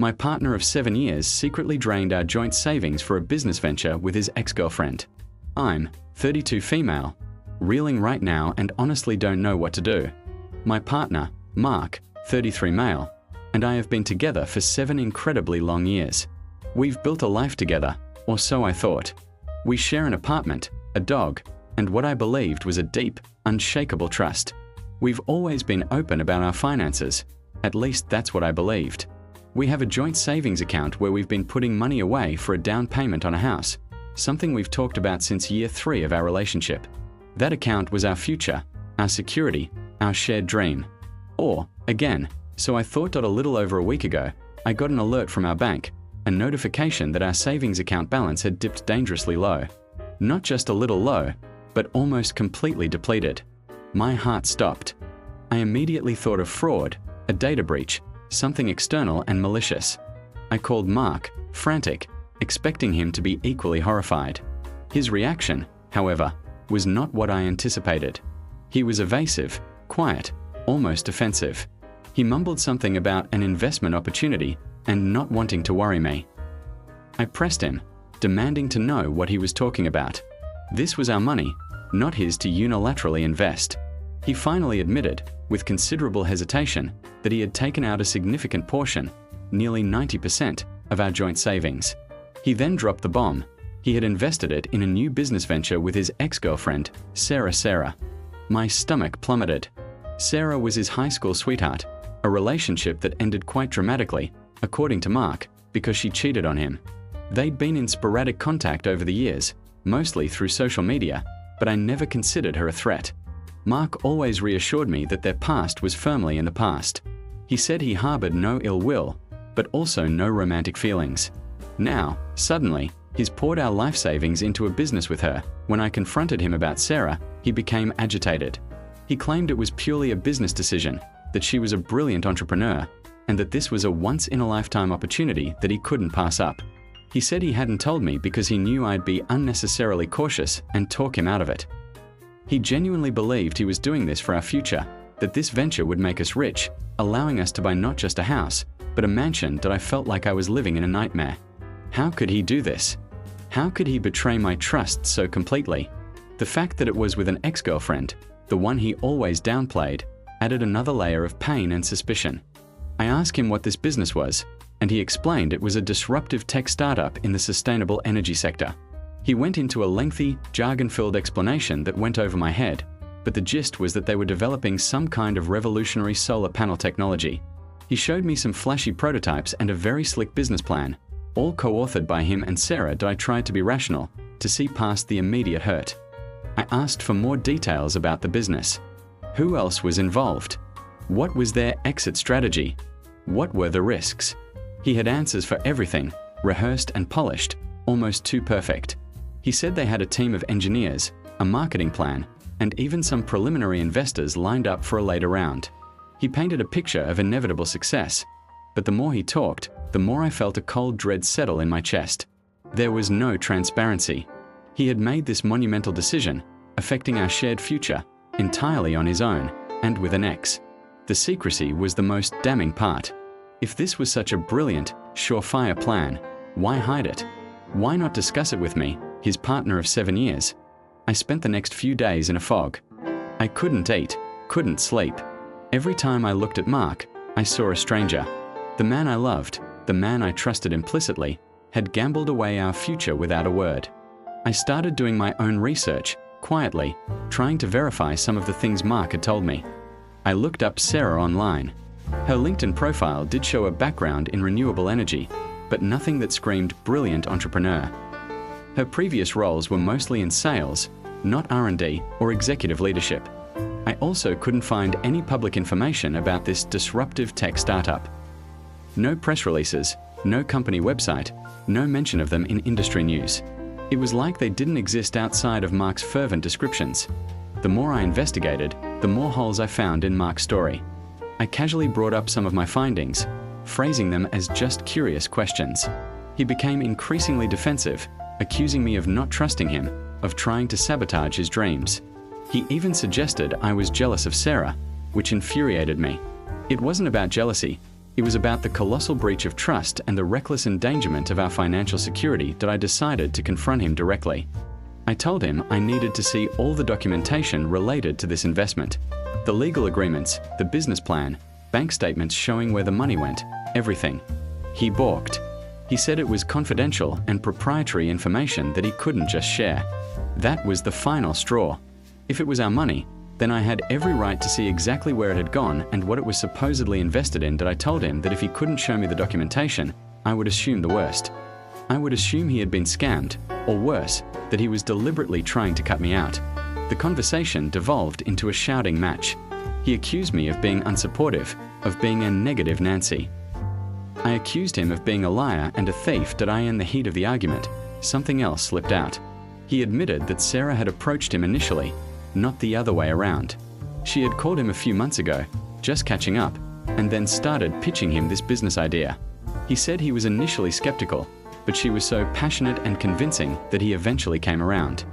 My partner of 7 years secretly drained our joint savings for a business venture with his ex-girlfriend. I'm 32 female, reeling right now and honestly don't know what to do. My partner, Mark, 33 male, and I have been together for 7 incredibly long years. We've built a life together, or so I thought. We share an apartment, a dog, and what I believed was a deep, unshakable trust. We've always been open about our finances. At least that's what I believed. We have a joint savings account where we've been putting money away for a down payment on a house, something we've talked about since year 3 of our relationship. That account was our future, our security, our shared dream. Or, again, so I thought. A little over a week ago, I got an alert from our bank, a notification that our savings account balance had dipped dangerously low. Not just a little low, but almost completely depleted. My heart stopped. I immediately thought of fraud, a data breach, something external and malicious. I called Mark, frantic, expecting him to be equally horrified. His reaction, however, was not what I anticipated. He was evasive, quiet, almost offensive. He mumbled something about an investment opportunity and not wanting to worry me. I pressed him, demanding to know what he was talking about. This was our money, not his to unilaterally invest. He finally admitted, with considerable hesitation, that he had taken out a significant portion, nearly 90%, of our joint savings. He then dropped the bomb. He had invested it in a new business venture with his ex-girlfriend, Sarah. My stomach plummeted. Sarah was his high school sweetheart, a relationship that ended quite dramatically, according to Mark, because she cheated on him. They'd been in sporadic contact over the years, mostly through social media, but I never considered her a threat. Mark always reassured me that their past was firmly in the past. He said he harbored no ill will, but also no romantic feelings. Now, suddenly, he's poured our life savings into a business with her. When I confronted him about Sarah, he became agitated. He claimed it was purely a business decision, that she was a brilliant entrepreneur, and that this was a once-in-a-lifetime opportunity that he couldn't pass up. He said he hadn't told me because he knew I'd be unnecessarily cautious and talk him out of it. He genuinely believed he was doing this for our future, that this venture would make us rich, allowing us to buy not just a house, but a mansion that I felt like I was living in a nightmare. How could he do this? How could he betray my trust so completely? The fact that it was with an ex-girlfriend, the one he always downplayed, added another layer of pain and suspicion. I asked him what this business was, and he explained it was a disruptive tech startup in the sustainable energy sector. He went into a lengthy, jargon-filled explanation that went over my head, but the gist was that they were developing some kind of revolutionary solar panel technology. He showed me some flashy prototypes and a very slick business plan, all co-authored by him and Sarah. I tried to be rational, to see past the immediate hurt. I asked for more details about the business. Who else was involved? What was their exit strategy? What were the risks? He had answers for everything, rehearsed and polished, almost too perfect. He said they had a team of engineers, a marketing plan, and even some preliminary investors lined up for a later round. He painted a picture of inevitable success, but the more he talked, the more I felt a cold dread settle in my chest. There was no transparency. He had made this monumental decision, affecting our shared future, entirely on his own, and with an ex. The secrecy was the most damning part. If this was such a brilliant, surefire plan, why hide it? Why not discuss it with me, his partner of 7 years? I spent the next few days in a fog. I couldn't eat, couldn't sleep. Every time I looked at Mark, I saw a stranger. The man I loved, the man I trusted implicitly, had gambled away our future without a word. I started doing my own research, quietly, trying to verify some of the things Mark had told me. I looked up Sarah online. Her LinkedIn profile did show a background in renewable energy, but nothing that screamed brilliant entrepreneur. Her previous roles were mostly in sales, not R&D or executive leadership. I also couldn't find any public information about this disruptive tech startup. No press releases, no company website, no mention of them in industry news. It was like they didn't exist outside of Mark's fervent descriptions. The more I investigated, the more holes I found in Mark's story. I casually brought up some of my findings, phrasing them as just curious questions. He became increasingly defensive, accusing me of not trusting him, of trying to sabotage his dreams. He even suggested I was jealous of Sarah, which infuriated me. It wasn't about jealousy, It was about the colossal breach of trust and the reckless endangerment of our financial security that I decided to confront him directly. I told him I needed to see all the documentation related to this investment. The legal agreements, the business plan, bank statements showing where the money went, everything. He balked. He said it was confidential and proprietary information that he couldn't just share. That was the final straw. If it was our money, then I had every right to see exactly where it had gone and what it was supposedly invested in. That I told him that if he couldn't show me the documentation, I would assume the worst. I would assume he had been scammed, or worse, that he was deliberately trying to cut me out. The conversation devolved into a shouting match. He accused me of being unsupportive, of being a negative Nancy. I accused him of being a liar and a thief. That I, in the heat of the argument, something else slipped out. He admitted that Sarah had approached him initially, not the other way around. She had called him a few months ago, just catching up, and then started pitching him this business idea. He said he was initially skeptical, but she was so passionate and convincing that he eventually came around.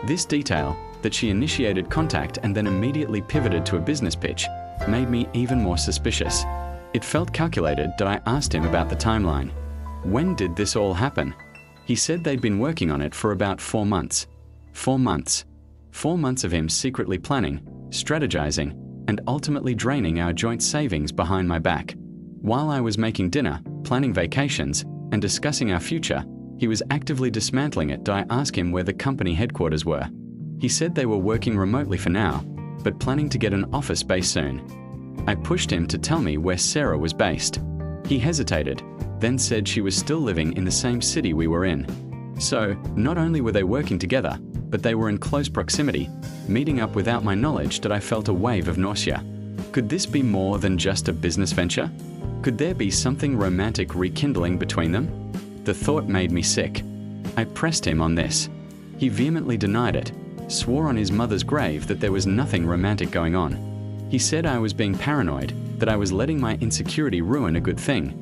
This detail, that she initiated contact and then immediately pivoted to a business pitch, made me even more suspicious. It felt calculated. That I asked him about the timeline. When did this all happen? He said they'd been working on it for about 4 months. 4 months. 4 months of him secretly planning, strategizing, and ultimately draining our joint savings behind my back. While I was making dinner, planning vacations, and discussing our future, he was actively dismantling it. I asked him where the company headquarters were. He said they were working remotely for now, but planning to get an office space soon. I pushed him to tell me where Sarah was based. He hesitated, then said she was still living in the same city we were in. So, not only were they working together, but they were in close proximity, meeting up without my knowledge. That I felt a wave of nausea. Could this be more than just a business venture? Could there be something romantic rekindling between them? The thought made me sick. I pressed him on this. He vehemently denied it, swore on his mother's grave that there was nothing romantic going on. He said I was being paranoid, that I was letting my insecurity ruin a good thing.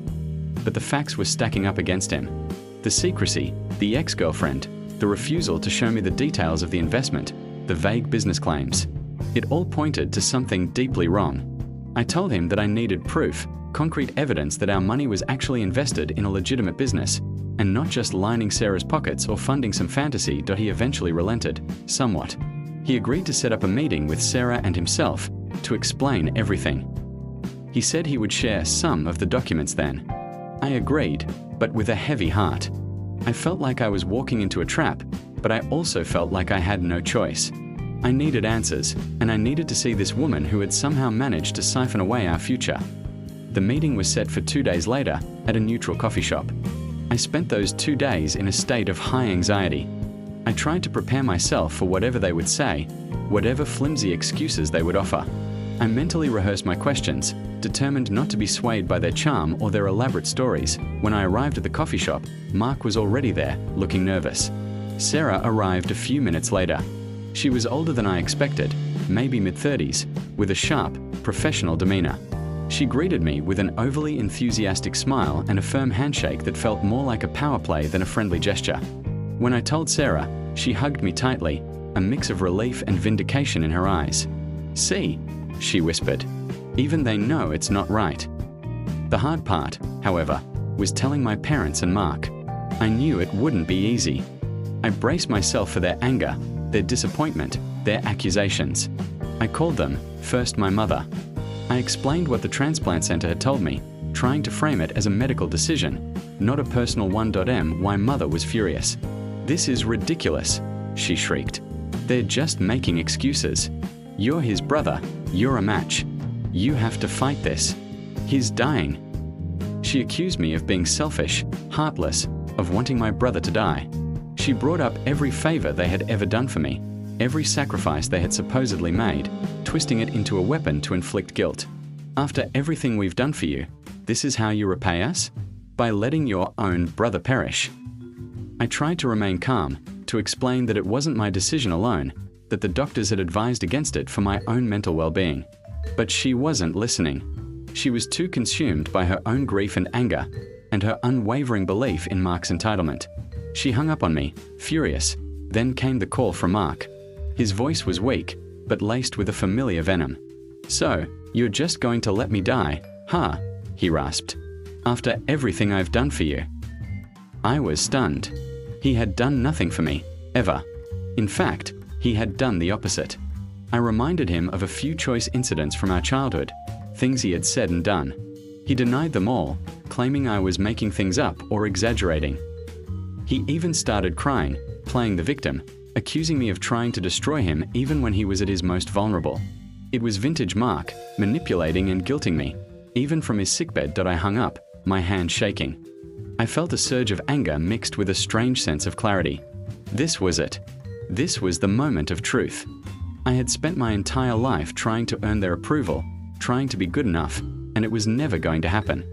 But the facts were stacking up against him. The secrecy, the ex-girlfriend, the refusal to show me the details of the investment, the vague business claims. It all pointed to something deeply wrong. I told him that I needed proof, concrete evidence that our money was actually invested in a legitimate business, and not just lining Sarah's pockets or funding some fantasy. He eventually relented, somewhat. He agreed to set up a meeting with Sarah and himself to explain everything. He said he would share some of the documents then. I agreed, but with a heavy heart. I felt like I was walking into a trap, but I also felt like I had no choice. I needed answers, and I needed to see this woman who had somehow managed to siphon away our future. The meeting was set for 2 days later at a neutral coffee shop. I spent those 2 days in a state of high anxiety. I tried to prepare myself for whatever they would say, whatever flimsy excuses they would offer. I mentally rehearsed my questions, determined not to be swayed by their charm or their elaborate stories. When I arrived at the coffee shop, Mark was already there, looking nervous. Sarah arrived a few minutes later. She was older than I expected, maybe mid-30s, with a sharp, professional demeanor. She greeted me with an overly enthusiastic smile and a firm handshake that felt more like a power play than a friendly gesture. When I told Sarah, she hugged me tightly, a mix of relief and vindication in her eyes. "See," she whispered, "even they know it's not right." The hard part, however, was telling my parents and Mark. I knew it wouldn't be easy. I braced myself for their anger, their disappointment, their accusations. I called them, first my mother. I explained what the transplant center had told me, trying to frame it as a medical decision, not a personal one. My mother was furious. "This is ridiculous," she shrieked. "They're just making excuses. You're his brother, you're a match. You have to fight this. He's dying." She accused me of being selfish, heartless, of wanting my brother to die. She brought up every favor they had ever done for me, every sacrifice they had supposedly made, twisting it into a weapon to inflict guilt. "After everything we've done for you, this is how you repay us? By letting your own brother perish." I tried to remain calm, to explain that it wasn't my decision alone, that the doctors had advised against it for my own mental well-being. But she wasn't listening. She was too consumed by her own grief and anger, and her unwavering belief in Mark's entitlement. She hung up on me, furious. Then came the call from Mark. His voice was weak, but laced with a familiar venom. "So, you're just going to let me die, huh?" he rasped. "After everything I've done for you." I was stunned. He had done nothing for me, ever. In fact, he had done the opposite. I reminded him of a few choice incidents from our childhood, things he had said and done. He denied them all, claiming I was making things up or exaggerating. He even started crying, playing the victim, accusing me of trying to destroy him even when he was at his most vulnerable. It was vintage Mark, manipulating and guilting me. Even from his sickbed I hung up, my hand shaking. I felt a surge of anger mixed with a strange sense of clarity. This was it. This was the moment of truth. I had spent my entire life trying to earn their approval, trying to be good enough, and it was never going to happen.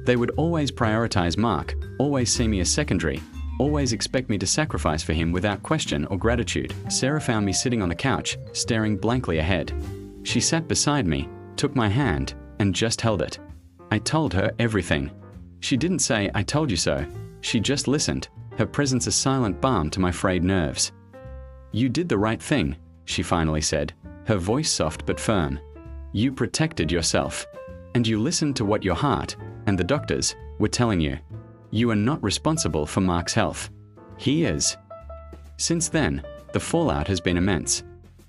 They would always prioritize Mark, always see me as secondary, always expect me to sacrifice for him without question or gratitude. Sarah found me sitting on the couch, staring blankly ahead. She sat beside me, took my hand, and just held it. I told her everything. She didn't say, "I told you so." She just listened, her presence a silent balm to my frayed nerves. "You did the right thing," she finally said, her voice soft but firm. "You protected yourself. And you listened to what your heart, and the doctors, were telling you. You are not responsible for Mark's health. He is." Since then, the fallout has been immense.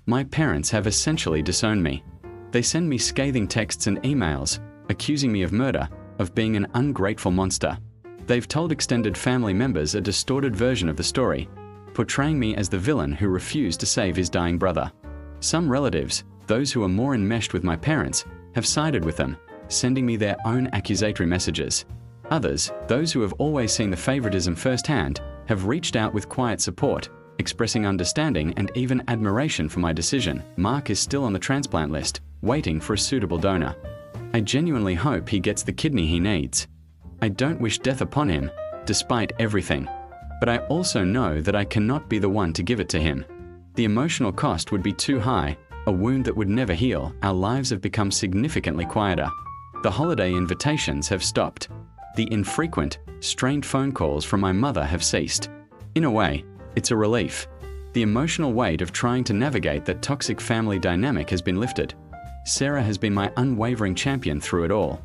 My parents have essentially disowned me. They send me scathing texts and emails, accusing me of murder, of being an ungrateful monster. They've told extended family members a distorted version of the story, portraying me as the villain who refused to save his dying brother. Some relatives, those who are more enmeshed with my parents, have sided with them, sending me their own accusatory messages. Others, those who have always seen the favoritism firsthand, have reached out with quiet support, expressing understanding and even admiration for my decision. Mark is still on the transplant list, waiting for a suitable donor. I genuinely hope he gets the kidney he needs. I don't wish death upon him, despite everything. But I also know that I cannot be the one to give it to him. The emotional cost would be too high, a wound that would never heal. Our lives have become significantly quieter. The holiday invitations have stopped. The infrequent, strained phone calls from my mother have ceased. In a way, it's a relief. The emotional weight of trying to navigate that toxic family dynamic has been lifted. Sarah has been my unwavering champion through it all.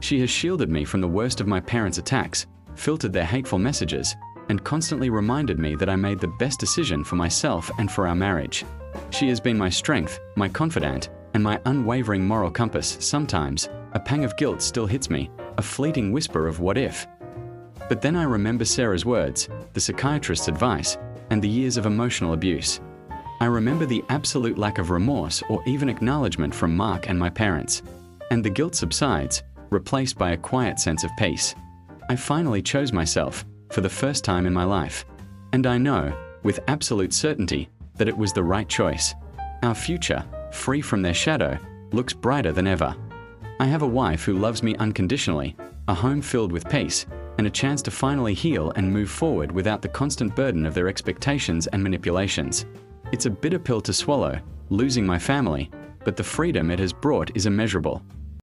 She has shielded me from the worst of my parents' attacks, filtered their hateful messages, and constantly reminded me that I made the best decision for myself and for our marriage. She has been my strength, my confidant, and my unwavering moral compass. Sometimes, a pang of guilt still hits me, a fleeting whisper of what if. But then I remember Sarah's words, the psychiatrist's advice, and the years of emotional abuse. I remember the absolute lack of remorse or even acknowledgement from Mark and my parents. And the guilt subsides, replaced by a quiet sense of peace. I finally chose myself, for the first time in my life. And I know, with absolute certainty, that it was the right choice. Our future, free from their shadow, looks brighter than ever. I have a wife who loves me unconditionally, a home filled with peace, and a chance to finally heal and move forward without the constant burden of their expectations and manipulations. It's a bitter pill to swallow, losing my family, but the freedom it has brought is immeasurable.